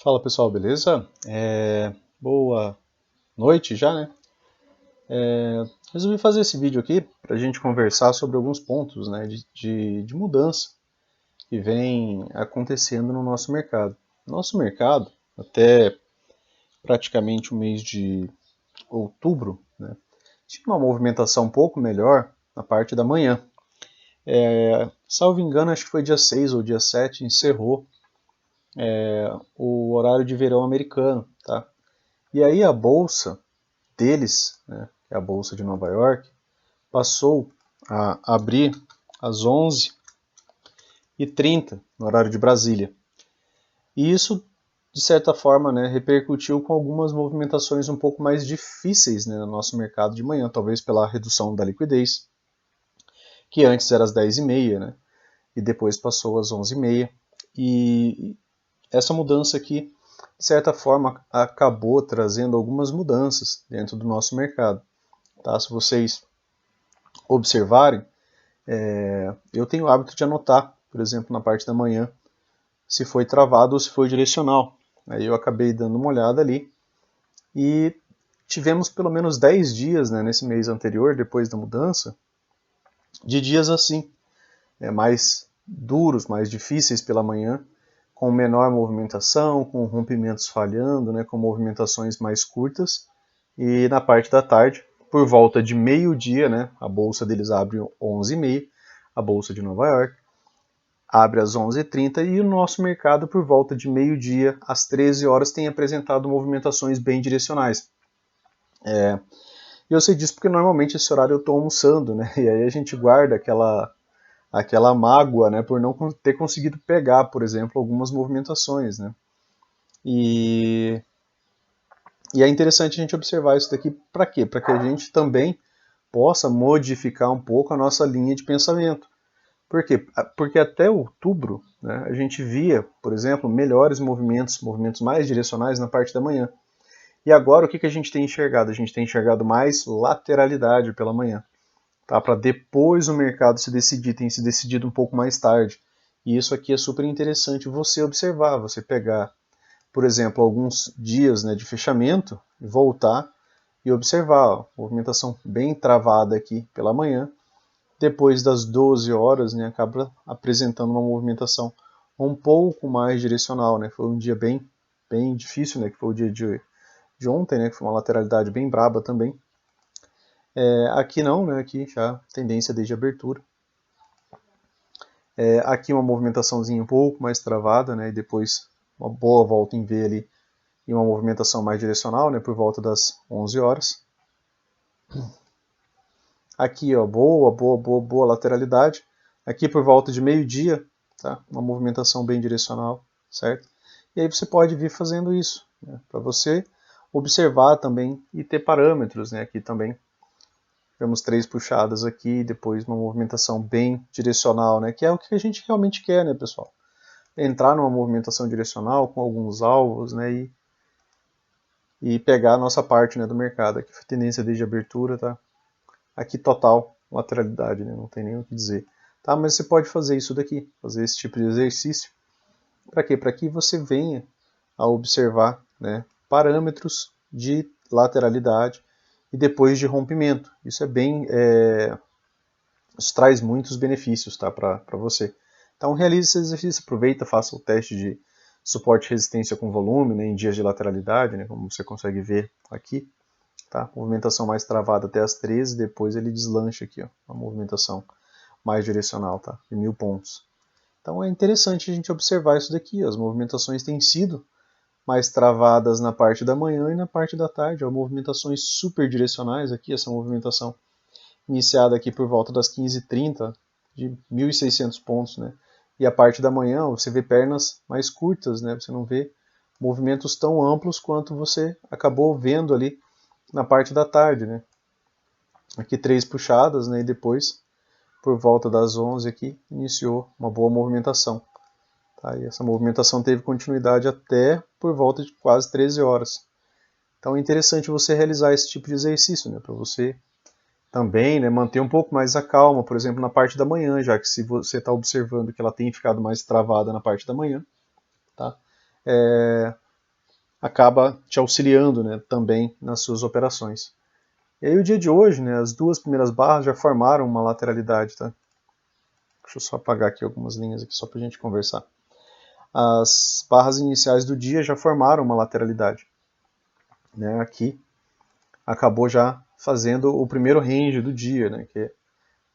Fala pessoal, beleza? Boa noite já, né? Resolvi fazer esse vídeo aqui para a gente conversar sobre alguns pontos, né, de mudança que vem acontecendo no nosso mercado. Nosso mercado, até praticamente o mês de outubro, né, tinha uma movimentação um pouco melhor na parte da manhã. Salvo engano, acho que foi dia 6 ou dia 7, encerrou o horário de verão americano, tá? E aí a bolsa deles, né, que é a Bolsa de Nova York, passou a abrir às 11h30 no horário de Brasília. E isso, de certa forma, né, repercutiu com algumas movimentações um pouco mais difíceis, né, no nosso mercado de manhã, talvez pela redução da liquidez, que antes era às 10h30, né, e depois passou às 11h30. E essa mudança aqui, de certa forma, acabou trazendo algumas mudanças dentro do nosso mercado. Tá? Se vocês observarem, eu tenho o hábito de anotar, por exemplo, na parte da manhã, se foi travado ou se foi direcional. Aí eu acabei dando uma olhada ali e tivemos pelo menos 10 dias, né, nesse mês anterior, depois da mudança, de dias assim, mais duros, mais difíceis pela manhã, com menor movimentação, com rompimentos falhando, né, com movimentações mais curtas. E na parte da tarde, por volta de meio-dia, né, a bolsa deles abre 11h30, a bolsa de Nova York abre às 11h30 e o nosso mercado, por volta de meio-dia às 13 horas, tem apresentado movimentações bem direcionais. E eu sei disso porque normalmente esse horário eu estou almoçando, né, e aí a gente guarda aquela mágoa, né, por não ter conseguido pegar, por exemplo, algumas movimentações, né. E é interessante a gente observar isso daqui para quê? Para que a gente também possa modificar um pouco a nossa linha de pensamento. Por quê? Porque até outubro, né, a gente via, por exemplo, melhores movimentos mais direcionais na parte da manhã. E agora o que a gente tem enxergado? A gente tem enxergado mais lateralidade pela manhã. Tá? Para depois o mercado se decidir, tem se decidido um pouco mais tarde. E isso aqui é super interessante você observar, você pegar, por exemplo, alguns dias, né, de fechamento, voltar e observar, ó, movimentação bem travada aqui pela manhã, depois das 12 horas, né, acaba apresentando uma movimentação um pouco mais direcional, né, foi um dia bem difícil, né, que foi o dia de ontem, né, que foi uma lateralidade bem braba também. Aqui não, né, aqui já tendência desde a abertura. Aqui uma movimentaçãozinha um pouco mais travada, né, e depois uma boa volta em V ali e uma movimentação mais direcional, né, por volta das 11 horas. Aqui, ó, boa lateralidade. Aqui por volta de meio-dia, tá? Uma movimentação bem direcional, certo? E aí você pode vir fazendo isso, né? Para você observar também e ter parâmetros, né? Aqui também temos 3 puxadas aqui, depois uma movimentação bem direcional, né? Que é o que a gente realmente quer, né, pessoal? Entrar numa movimentação direcional com alguns alvos, né? E pegar a nossa parte, né, do mercado. Aqui foi tendência desde a abertura, tá? Aqui total lateralidade, né? Não tem nem o que dizer. Tá? Mas você pode fazer isso daqui, fazer esse tipo de exercício. Para quê? Para que você venha a observar, né, parâmetros de lateralidade e depois de rompimento. Isso isso traz muitos benefícios, tá, para você. Então realize esse exercício, aproveita, faça o teste de suporte e resistência com volume, né, em dias de lateralidade, né, como você consegue ver aqui. Tá? Movimentação mais travada até as 13, depois ele deslancha aqui, ó, a movimentação mais direcional, tá? De 1000 pontos. Então é interessante a gente observar isso daqui, ó. As movimentações têm sido mais travadas na parte da manhã e na parte da tarde, ó, movimentações super direcionais aqui, essa movimentação iniciada aqui por volta das 15h30, de 1.600 pontos, né? E a parte da manhã, ó, você vê pernas mais curtas, né? Você não vê movimentos tão amplos quanto você acabou vendo ali na parte da tarde, né? Aqui 3 puxadas, né? E depois, por volta das 11 aqui, iniciou uma boa movimentação. Tá? E essa movimentação teve continuidade até por volta de quase 13 horas. Então é interessante você realizar esse tipo de exercício, né? Para você também, né, manter um pouco mais a calma, por exemplo, na parte da manhã, já que se você está observando que ela tem ficado mais travada na parte da manhã, tá? acaba te auxiliando, né, também nas suas operações. E aí o dia de hoje, né, as duas primeiras barras já formaram uma lateralidade, tá? Deixa eu só apagar aqui algumas linhas aqui só para a gente conversar. As barras iniciais do dia já formaram uma lateralidade, né? Aqui acabou já fazendo o primeiro range do dia, né? Que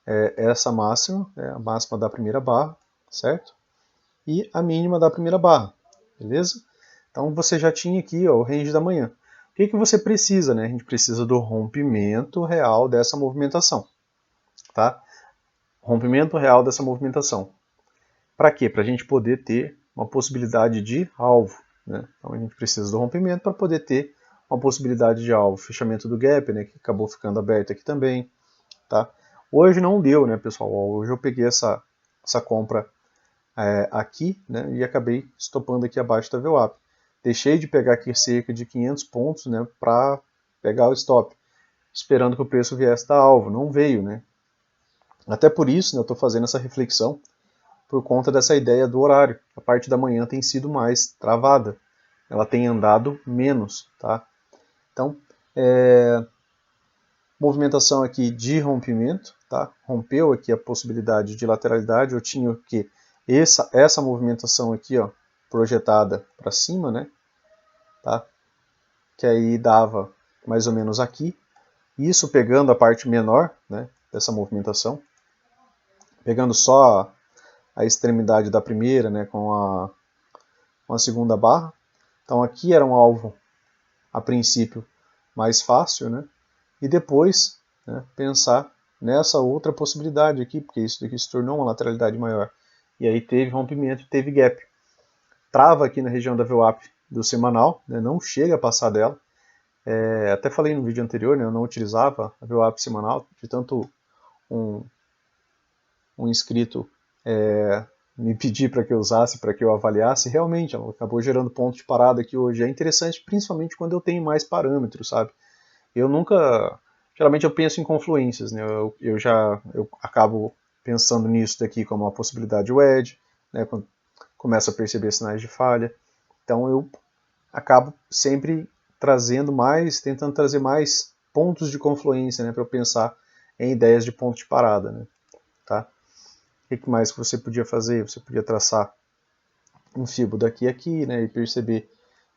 é essa máxima, a máxima da primeira barra, certo? E a mínima da primeira barra, beleza? Então você já tinha aqui, ó, o range da manhã. O que você precisa, né? A gente precisa do rompimento real dessa movimentação, tá? Rompimento real dessa movimentação. Para quê? Para a gente poder ter uma possibilidade de alvo, né? Então a gente precisa do rompimento para poder ter uma possibilidade de alvo. Fechamento do gap, né? Que acabou ficando aberto aqui também, tá? Hoje não deu, né, pessoal? Hoje eu peguei essa compra aqui, né? E acabei estopando aqui abaixo da VWAP. Deixei de pegar aqui cerca de 500 pontos, né? Para pegar o stop, esperando que o preço viesse da alvo. Não veio, né? Até por isso, né, eu estou fazendo essa reflexão por conta dessa ideia do horário. A parte da manhã tem sido mais travada, ela tem andado menos, tá? Então, movimentação aqui de rompimento, tá? Rompeu aqui a possibilidade de lateralidade, eu tinha que essa movimentação aqui, ó, projetada para cima, né? Tá? Que aí dava mais ou menos aqui. Isso pegando a parte menor, né, dessa movimentação, pegando só a extremidade da primeira, né, com a segunda barra. Então aqui era um alvo, a princípio, mais fácil, né? E depois, né, pensar nessa outra possibilidade aqui, porque isso daqui se tornou uma lateralidade maior. E aí teve rompimento, teve gap. Trava aqui na região da VWAP do semanal, né, não chega a passar dela. Até falei no vídeo anterior, né, eu não utilizava a VWAP semanal, de tanto um inscrito me pedir para que eu usasse, para que eu avaliasse, realmente ela acabou gerando ponto de parada aqui hoje. É interessante, principalmente quando eu tenho mais parâmetros, sabe? Eu nunca... Geralmente eu penso em confluências, né? Eu acabo pensando nisso daqui como uma possibilidade wedge, né? Quando começo a perceber sinais de falha. Então eu acabo sempre tentando trazer mais pontos de confluência, né? Para eu pensar em ideias de ponto de parada, né? Tá? O que mais que você podia fazer? Você podia traçar um fibo daqui a aqui, né? E perceber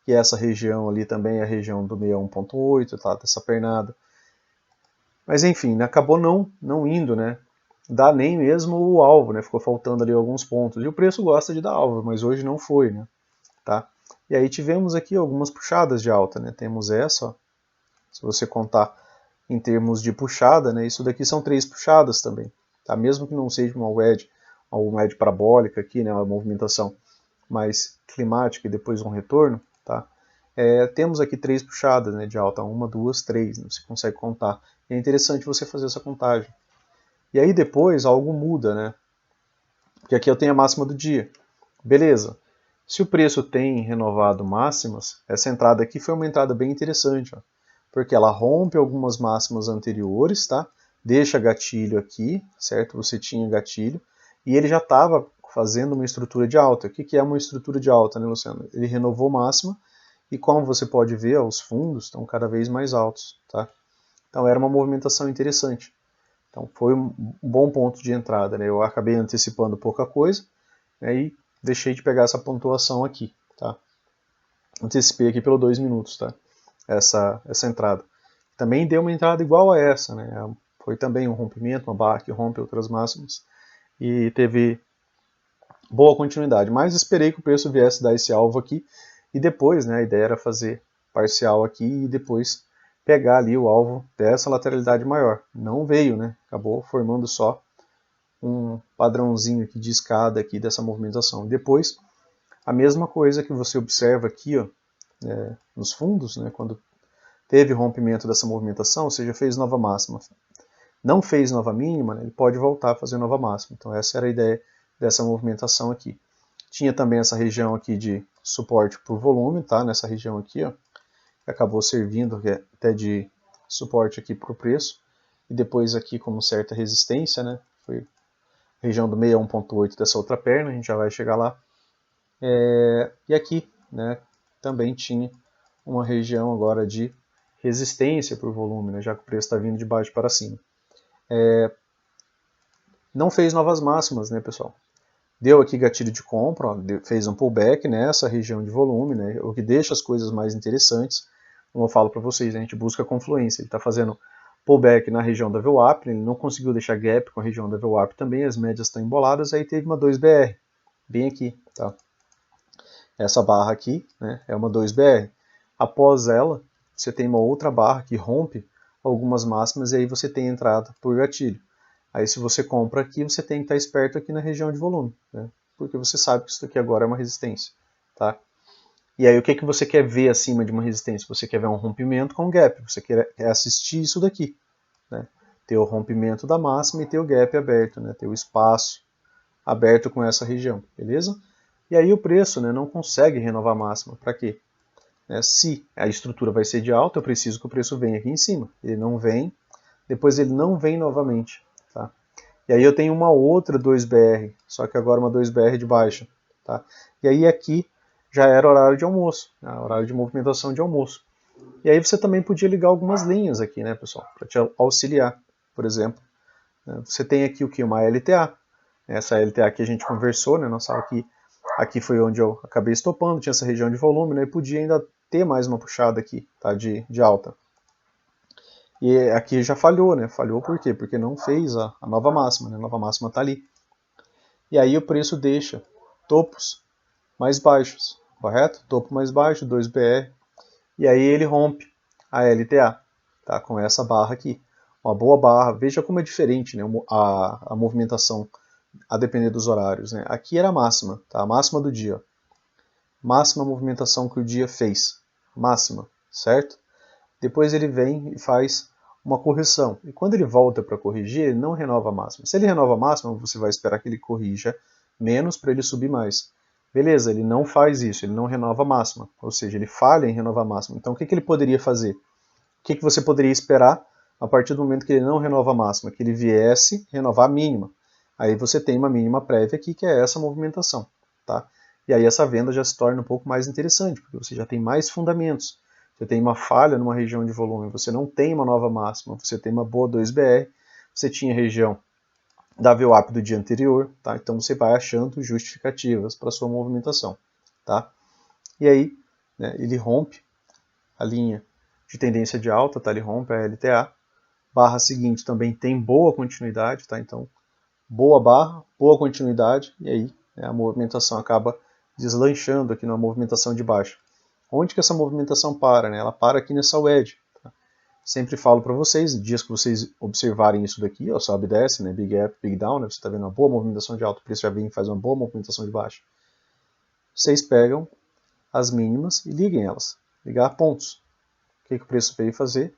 que essa região ali também é a região do 61.8, tá? Dessa pernada. Mas enfim, né, acabou não indo, né? Dá nem mesmo o alvo, né? Ficou faltando ali alguns pontos. E o preço gosta de dar alvo, mas hoje não foi, né? Tá? E aí tivemos aqui algumas puxadas de alta, né? Temos essa, ó. Se você contar em termos de puxada, né? Isso daqui são 3 puxadas também, tá? Mesmo que não seja uma wedge parabólica aqui, né? Uma movimentação mais climática e depois um retorno, tá? Temos aqui 3 puxadas, né, de alta, 1, 2, 3, né, você consegue contar. E é interessante você fazer essa contagem. E aí depois algo muda, né? Porque aqui eu tenho a máxima do dia. Beleza. Se o preço tem renovado máximas, essa entrada aqui foi uma entrada bem interessante, ó, porque ela rompe algumas máximas anteriores, tá? Deixa gatilho aqui, certo? Você tinha gatilho, e ele já estava fazendo uma estrutura de alta. O que é uma estrutura de alta, né, Luciano? Ele renovou máxima, e como você pode ver, ó, os fundos estão cada vez mais altos, tá? Então era uma movimentação interessante. Então foi um bom ponto de entrada, né? Eu acabei antecipando pouca coisa, né, e deixei de pegar essa pontuação aqui, tá? Antecipei aqui pelo 2 minutos, tá? Essa entrada. Também deu uma entrada igual a essa, né? Foi também um rompimento, uma barra que rompe outras máximas e teve boa continuidade. Mas esperei que o preço viesse dar esse alvo aqui e depois, né? A ideia era fazer parcial aqui e depois pegar ali o alvo dessa lateralidade maior. Não veio, né? Acabou formando só um padrãozinho aqui de escada aqui dessa movimentação. Depois, a mesma coisa que você observa aqui, ó, nos fundos, né, quando teve rompimento dessa movimentação, ou seja, fez nova máxima. Não fez nova mínima, né, ele pode voltar a fazer nova máxima. Então essa era a ideia dessa movimentação aqui. Tinha também essa região aqui de suporte por volume, tá? Nessa região aqui, ó, que acabou servindo até de suporte aqui para o preço. E depois aqui como certa resistência, né? Foi região do 61.8 dessa outra perna, a gente já vai chegar lá. E aqui, né, também tinha uma região agora de resistência por volume, né, já que o preço está vindo de baixo para cima. Não fez novas máximas, né, pessoal? Deu aqui gatilho de compra, ó, fez um pullback nessa região de volume, né, o que deixa as coisas mais interessantes. Como eu falo para vocês, a gente busca confluência. Ele está fazendo pullback na região da VWAP, ele não conseguiu deixar gap com a região da VWAP também, as médias estão emboladas, aí teve uma 2BR, bem aqui, tá? Essa barra aqui, né, é uma 2BR. Após ela, você tem uma outra barra que rompe algumas máximas e aí você tem entrada por gatilho. Aí se você compra aqui, você tem que estar esperto aqui na região de volume, né, porque você sabe que isso aqui agora é uma resistência, tá? E aí o que você quer ver acima de uma resistência? Você quer ver um rompimento com gap, você quer assistir isso daqui, né? Ter o rompimento da máxima e ter o gap aberto, né? Ter o espaço aberto com essa região, beleza? E aí o preço, né, não consegue renovar a máxima, para quê? Se a estrutura vai ser de alta, eu preciso que o preço venha aqui em cima. Ele não vem, depois ele não vem novamente, tá? E aí eu tenho uma outra 2BR, só que agora uma 2BR de baixa, tá? E aí aqui já era horário de almoço, né? Horário de movimentação de almoço. E aí você também podia ligar algumas linhas aqui, né, pessoal, para te auxiliar. Por exemplo, você tem aqui o que? Uma LTA. Essa LTA que a gente conversou, né, nós falamos que aqui foi onde eu acabei estopando, tinha essa região de volume, né, e podia ainda ter mais uma puxada aqui, tá, de alta. E aqui já falhou, né? Falhou por quê? Porque não fez a nova máxima, né? A nova máxima está ali. E aí o preço deixa topos mais baixos, correto? Topo mais baixo, 2BR. E aí ele rompe a LTA, tá? Com essa barra aqui. Uma boa barra. Veja como é diferente, né? A movimentação a depender dos horários, né? Aqui era a máxima, tá? A máxima do dia. Máxima movimentação que o dia fez. Máxima, certo? Depois ele vem e faz uma correção. E quando ele volta para corrigir, ele não renova a máxima. Se ele renova a máxima, você vai esperar que ele corrija menos para ele subir mais. Beleza, ele não faz isso, ele não renova a máxima. Ou seja, ele falha em renovar a máxima. Então o que ele poderia fazer? O que você poderia esperar a partir do momento que ele não renova a máxima? Que ele viesse renovar a mínima. Aí você tem uma mínima prévia aqui, que é essa movimentação. Tá? E aí essa venda já se torna um pouco mais interessante, porque você já tem mais fundamentos. Você tem uma falha numa região de volume, você não tem uma nova máxima, você tem uma boa 2BR, você tinha região da VWAP do dia anterior, tá? Então você vai achando justificativas para sua movimentação, tá? E aí, né, ele rompe a linha de tendência de alta, tá? Ele rompe a LTA. Barra seguinte também tem boa continuidade, tá? Então, boa barra, boa continuidade, e aí, né, a movimentação acaba deslanchando aqui na movimentação de baixo. Onde que essa movimentação para? Né? Ela para aqui nessa wedge. Tá? Sempre falo para vocês, dias que vocês observarem isso daqui, ó, sobe e desce, né? Big up, big down, né? Você está vendo uma boa movimentação de alto, o preço já vem e faz uma boa movimentação de baixo. Vocês pegam as mínimas e liguem elas, ligar pontos. O que o preço veio fazer?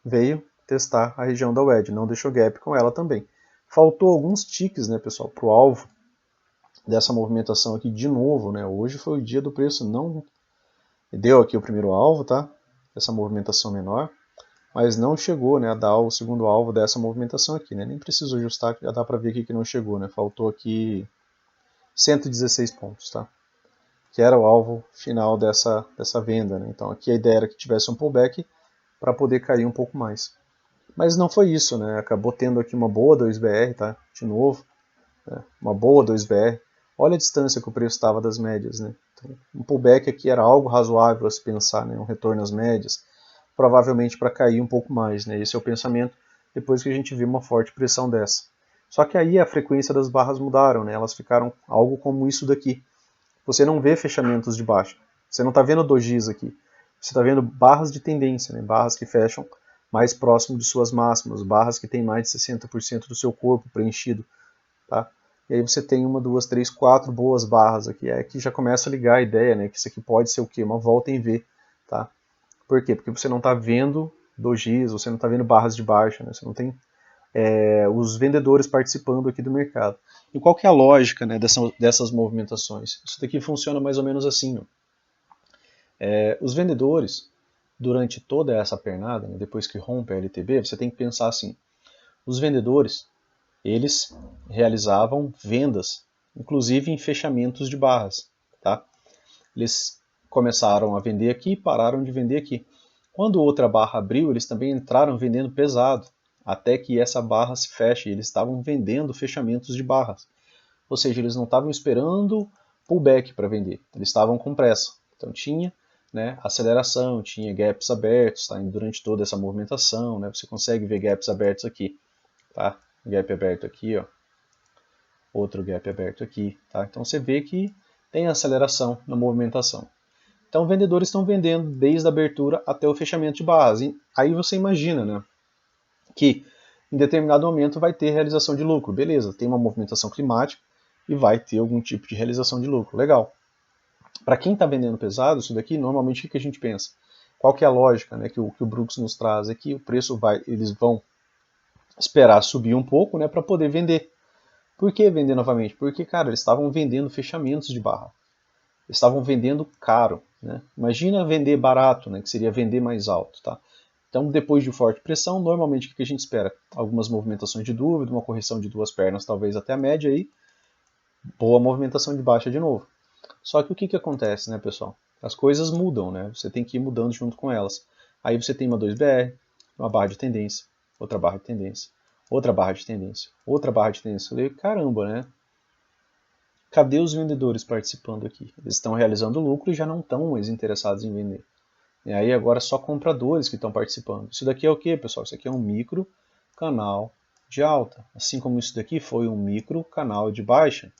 Veio testar a região da wedge, não deixou gap com ela também. Faltou alguns ticks, né, pessoal, para o alvo dessa movimentação aqui de novo, né? Hoje foi o dia do preço não deu aqui o primeiro alvo, tá? Essa movimentação menor, mas não chegou, né, a dar o segundo alvo dessa movimentação aqui, né? Nem preciso ajustar, já dá para ver aqui que não chegou, né? Faltou aqui 116 pontos, tá? Que era o alvo final dessa venda, né? Então aqui a ideia era que tivesse um pullback para poder cair um pouco mais. Mas não foi isso, né? Acabou tendo aqui uma boa 2BR, tá? De novo, né? Uma boa 2BR. Olha a distância que o preço estava das médias, né? Então, um pullback aqui era algo razoável a se pensar, né? Um retorno às médias, provavelmente para cair um pouco mais, né? Esse é o pensamento depois que a gente viu uma forte pressão dessa. Só que aí a frequência das barras mudaram, né? Elas ficaram algo como isso daqui. Você não vê fechamentos de baixa. Você não está vendo dojis aqui. Você está vendo barras de tendência, né? Barras que fecham mais próximo de suas máximas, barras que têm mais de 60% do seu corpo preenchido, tá? E aí você tem uma, duas, três, quatro boas barras aqui. É que já começa a ligar a ideia, né? Que isso aqui pode ser o quê? Uma volta em V, tá? Por quê? Porque você não está vendo dojis, você não está vendo barras de baixa, né? Você não tem os vendedores participando aqui do mercado. E qual que é a lógica, né, dessas movimentações? Isso daqui funciona mais ou menos assim. Ó. Os vendedores, durante toda essa pernada, né, depois que rompe a LTB, você tem que pensar assim, os vendedores, eles realizavam vendas, inclusive em fechamentos de barras. Tá? Eles começaram a vender aqui e pararam de vender aqui. Quando outra barra abriu, eles também entraram vendendo pesado, até que essa barra se feche. Eles estavam vendendo fechamentos de barras. Ou seja, eles não estavam esperando pullback para vender, eles estavam com pressa. Então tinha, né, aceleração, tinha gaps abertos, tá, durante toda essa movimentação, né, você consegue ver gaps abertos aqui, tá? Gap aberto aqui, ó, outro gap aberto aqui, tá? Então você vê que tem aceleração na movimentação. Então vendedores estão vendendo desde a abertura até o fechamento de barras. E aí você imagina, né, que em determinado momento vai ter realização de lucro. Beleza, tem uma movimentação climática e vai ter algum tipo de realização de lucro. Legal. Para quem está vendendo pesado, isso daqui, normalmente o que a gente pensa? Qual que é a lógica, né, que o Brooks nos traz? É que o preço eles vão esperar subir um pouco, né, para poder vender. Por que vender novamente? Porque, cara, eles estavam vendendo fechamentos de barra. Eles estavam vendendo caro, né? Imagina vender barato, né, que seria vender mais alto, tá? Então, depois de forte pressão, normalmente o que a gente espera? Algumas movimentações de dúvida, uma correção de duas pernas, talvez até a média aí, boa movimentação de baixa de novo. Só que o que acontece, né, pessoal? As coisas mudam, né? Você tem que ir mudando junto com elas. Aí você tem uma 2BR, uma barra de tendência, outra barra de tendência, outra barra de tendência, outra barra de tendência. Eu falei, caramba, né? Cadê os vendedores participando aqui? Eles estão realizando lucro e já não estão mais interessados em vender. E aí agora só compradores que estão participando. Isso daqui é o que, pessoal? Isso aqui é um micro canal de alta. Assim como isso daqui foi um micro canal de baixa.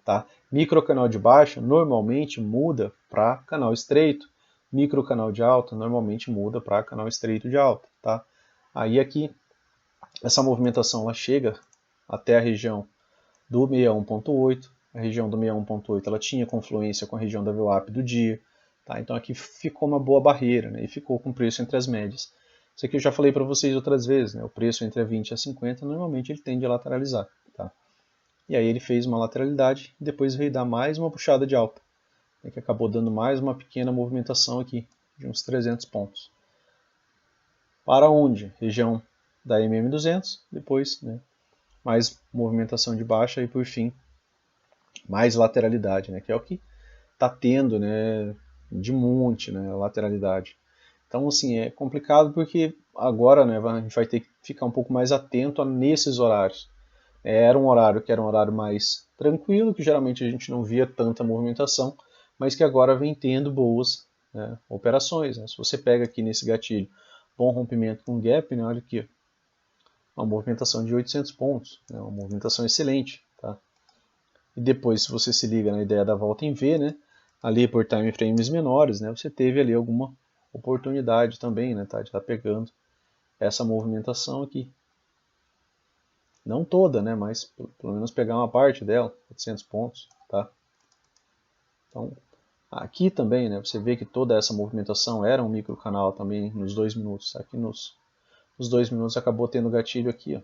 Tá? Micro canal de baixa normalmente muda para canal estreito. Micro canal de alta normalmente muda para canal estreito de alta. Tá? Aí aqui, essa movimentação ela chega até a região do 61.8. A região do 61.8 ela tinha confluência com a região da VWAP do dia. Tá? Então aqui ficou uma boa barreira, né? E ficou com preço entre as médias. Isso aqui eu já falei para vocês outras vezes, né? O preço entre a 20 e a 50 normalmente ele tende a lateralizar. Tá? E aí ele fez uma lateralidade e depois veio dar mais uma puxada de alta, né? Que acabou dando mais uma pequena movimentação aqui, de uns 300 pontos. Para onde? Região da MM200, depois, né? Mais movimentação de baixa e por fim mais lateralidade, né? Que é o que está tendo, né, de monte, né, a lateralidade. Então, assim, é complicado porque agora, né, a gente vai ter que ficar um pouco mais atento nesses horários. Era um horário que era um horário mais tranquilo, que geralmente a gente não via tanta movimentação, mas que agora vem tendo boas, né, operações. Né? Se você pega aqui nesse gatilho, bom rompimento com gap, né, olha aqui, uma movimentação de 800 pontos, né, uma movimentação excelente. Tá? E depois, se você se liga na ideia da volta em V, né, ali por time frames menores, né, você teve ali alguma oportunidade também, né, tá, de estar pegando essa movimentação aqui. Não toda, né, mas pelo menos pegar uma parte dela, 800 pontos, tá? Então, aqui também, né, você vê que toda essa movimentação era um microcanal também nos 2 minutos. Aqui nos 2 minutos acabou tendo gatilho aqui, ó,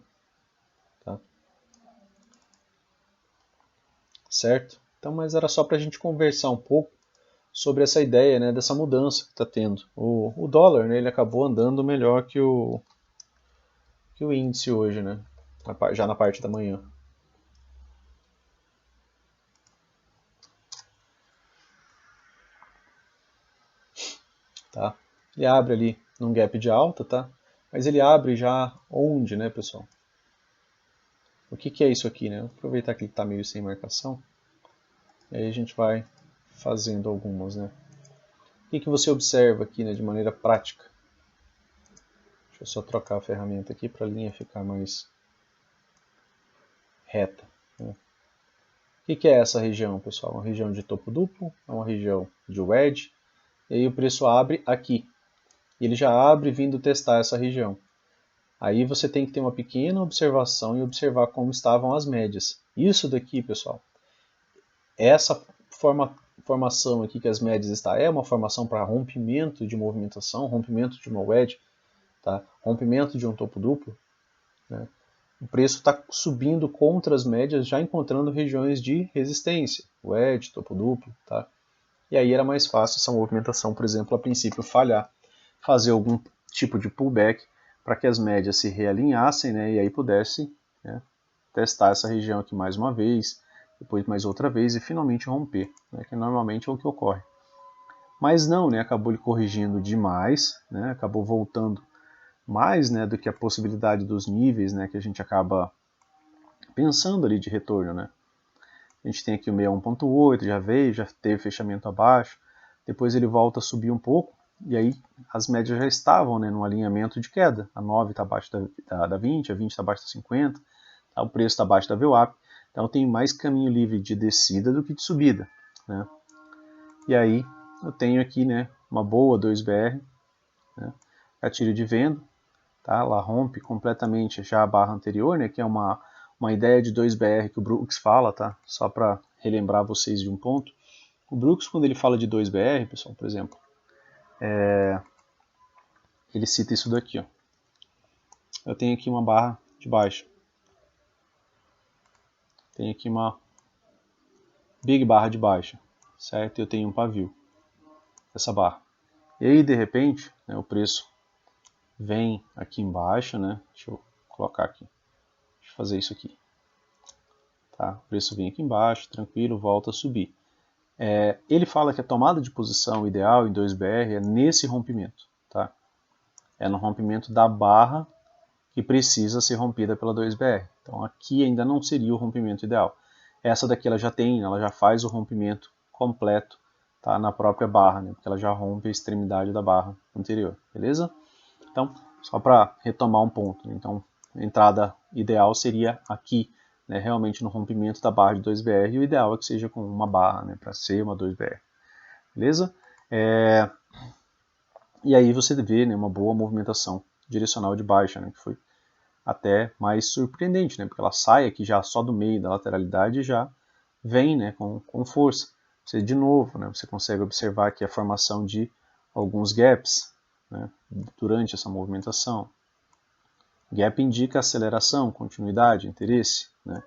tá? Certo? Então, mas era só para a gente conversar um pouco sobre essa ideia, né, dessa mudança que está tendo. O dólar, né, ele acabou andando melhor que o índice hoje, né, já na parte da manhã. Tá? Ele abre ali num gap de alta, tá? Mas ele abre já onde, né, pessoal? O que é isso aqui, né? Vou aproveitar que ele está meio sem marcação. E aí a gente vai fazendo algumas, né? O que você observa aqui, né, de maneira prática? Deixa eu só trocar a ferramenta aqui para a linha ficar mais reta. Né? O que é essa região, pessoal? Uma região de topo duplo, é uma região de wedge, e aí o preço abre aqui. E ele já abre vindo testar essa região. Aí você tem que ter uma pequena observação e observar como estavam as médias. Isso daqui, pessoal, essa formação aqui que as médias estão, é uma formação para rompimento de movimentação, rompimento de uma wedge, tá? Rompimento de um topo duplo. Né? O preço está subindo contra as médias, já encontrando regiões de resistência, wedge, topo duplo, tá? E aí era mais fácil essa movimentação, por exemplo, a princípio falhar, fazer algum tipo de pullback para que as médias se realinhassem, né, e aí pudesse, né, testar essa região aqui mais uma vez, depois mais outra vez e finalmente romper, né, que normalmente é o que ocorre. Mas não, né, acabou ele corrigindo demais, né, acabou voltando mais, né, do que a possibilidade dos níveis, né, que a gente acaba pensando ali de retorno, né. A gente tem aqui o 61.8, já veio, já teve fechamento abaixo, depois ele volta a subir um pouco, e aí as médias já estavam, né, num alinhamento de queda. A 9 está abaixo da 20, a 20 está abaixo da 50, tá, o preço está abaixo da VWAP, então tem mais caminho livre de descida do que de subida, né. E aí eu tenho aqui, né, uma boa 2BR, né, gatilho de venda, tá, ela rompe completamente já a barra anterior, né, que é uma ideia de 2BR que o Brooks fala, tá, só para relembrar vocês de um ponto. O Brooks, quando ele fala de 2BR, pessoal, por exemplo, ele cita isso daqui, ó. Eu tenho aqui uma barra de baixa, tenho aqui uma big barra de baixa, certo? Eu tenho um pavio, essa barra. E aí, de repente, né, o preço vem aqui embaixo, né? Deixa eu colocar aqui, deixa eu fazer isso aqui. Tá? O preço vem aqui embaixo, tranquilo, volta a subir. Ele fala que a tomada de posição ideal em 2BR é nesse rompimento, tá? É no rompimento da barra que precisa ser rompida pela 2BR. Então aqui ainda não seria o rompimento ideal. Essa daqui ela já tem, ela já faz o rompimento completo, tá, na própria barra, né? Porque ela já rompe a extremidade da barra anterior, beleza? Então, só para retomar um ponto, né? Então a entrada ideal seria aqui, né, realmente no rompimento da barra de 2BR, e o ideal é que seja com uma barra, né, para ser uma 2BR, beleza? E aí você vê, né, uma boa movimentação direcional de baixa, né, que foi até mais surpreendente, né, porque ela sai aqui já só do meio da lateralidade e já vem, né, com força. Você, de novo, né, você consegue observar aqui a formação de alguns gaps, né, durante essa movimentação. Gap indica aceleração, continuidade, interesse, né.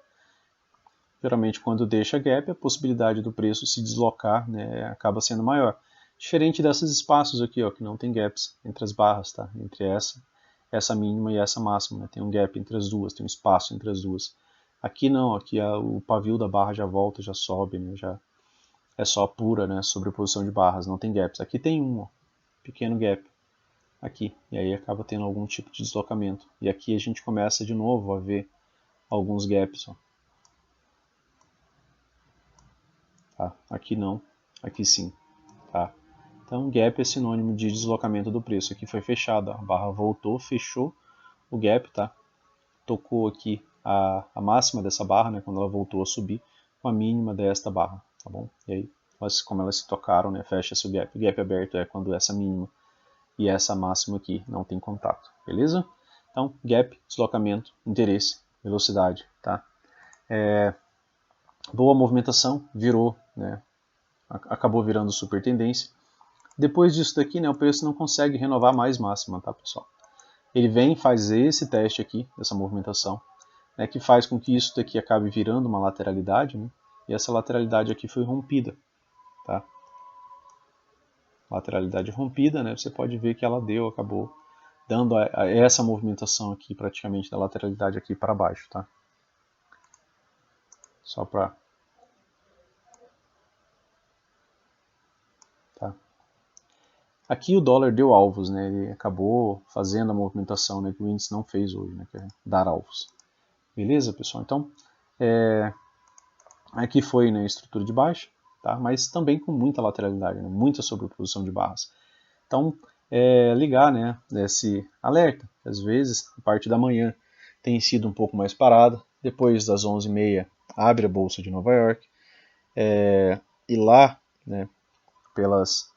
Geralmente, quando deixa gap, a possibilidade do preço se deslocar, né, acaba sendo maior. Diferente desses espaços aqui, ó, que não tem gaps entre as barras, tá? Entre essa mínima e essa máxima, né? Tem um gap entre as duas, tem um espaço entre as duas. Aqui não, aqui o pavio da barra já volta, já sobe, né? Já é só pura, né, sobreposição de barras, não tem gaps. Aqui tem um pequeno gap, aqui, e aí acaba tendo algum tipo de deslocamento. E aqui a gente começa de novo a ver alguns gaps, ó. Tá? Aqui não, aqui sim. Tá? Então, gap é sinônimo de deslocamento do preço. Aqui foi fechado, a barra voltou, fechou o gap, tá? Tocou aqui a máxima dessa barra, né, quando ela voltou a subir, com a mínima desta barra, tá bom? E aí, como elas se tocaram, né, fecha-se o gap. O gap aberto é quando essa mínima e essa máxima aqui não tem contato, beleza? Então, gap, deslocamento, interesse, velocidade, tá? Boa movimentação, virou, né, acabou virando super tendência. Depois disso daqui, né, o preço não consegue renovar mais máxima, tá, pessoal? Ele vem e faz esse teste aqui, dessa movimentação, né, que faz com que isso daqui acabe virando uma lateralidade, né, e essa lateralidade aqui foi rompida, tá? Lateralidade rompida, né, você pode ver que ela acabou dando essa movimentação aqui, praticamente, da lateralidade aqui para baixo, tá? Só para... Tá? Aqui o dólar deu alvos, né? Ele acabou fazendo a movimentação, né, que o índice não fez hoje, né, que é dar alvos. Beleza, pessoal? Então, aqui foi, né, estrutura de baixa, tá? Mas também com muita lateralidade, né, muita sobreposição de barras. Então, ligar, né, esse alerta. Às vezes, a parte da manhã tem sido um pouco mais parada. Depois das 11h30, abre a Bolsa de Nova York. E lá, né, pelas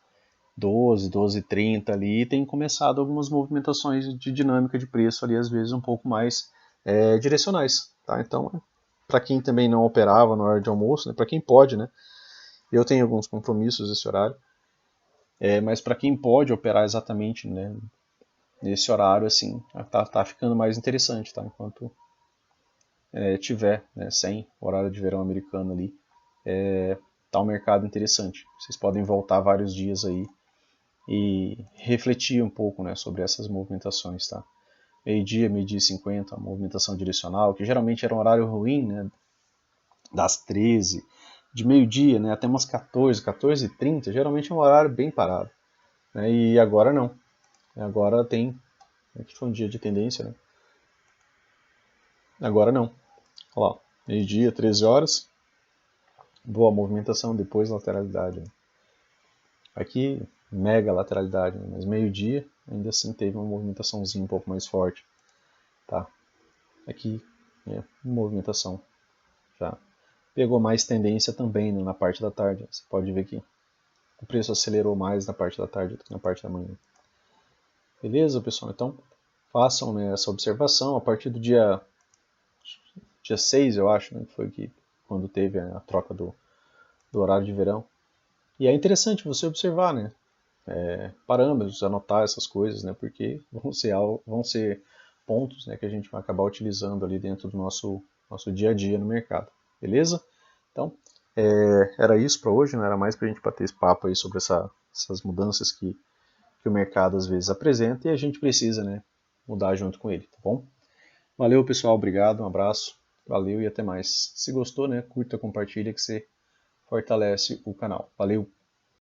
12h30 ali, tem começado algumas movimentações de dinâmica de preço ali, às vezes um pouco mais direcionais, tá? Então, para quem também não operava na hora de almoço, né, para quem pode, né, eu tenho alguns compromissos nesse horário, mas para quem pode operar exatamente, né, nesse horário, assim, tá ficando mais interessante, tá? Enquanto tiver, né, sem horário de verão americano ali, tá um mercado interessante. Vocês podem voltar vários dias aí e refletir um pouco, né, sobre essas movimentações, tá? Meio-dia, meio-dia e 50, a movimentação direcional, que geralmente era um horário ruim, né, das 13 de meio-dia, né, até umas 14, 14h30, geralmente é um horário bem parado. Né, e agora não. Agora tem. Aqui foi um dia de tendência, né? Agora não. Olha lá, meio-dia, 13 horas. Boa movimentação, depois lateralidade. Né? Aqui, mega lateralidade, né? Mas meio-dia ainda assim teve uma movimentaçãozinha um pouco mais forte. Tá? Aqui, movimentação já pegou mais tendência também, né, na parte da tarde. Você pode ver que o preço acelerou mais na parte da tarde do que na parte da manhã. Beleza, pessoal? Então, façam, né, essa observação a partir do dia 6, eu acho, né, que foi quando teve a troca do horário de verão. E é interessante você observar, né, parâmetros, anotar essas coisas, né, porque vão ser pontos, né, que a gente vai acabar utilizando ali dentro do nosso dia a dia no mercado. Beleza? Então, era isso para hoje, não era mais para a gente bater esse papo aí sobre essas mudanças que o mercado às vezes apresenta e a gente precisa, né, mudar junto com ele, tá bom? Valeu, pessoal, obrigado, um abraço, valeu e até mais. Se gostou, né, curta, compartilha que você fortalece o canal. Valeu!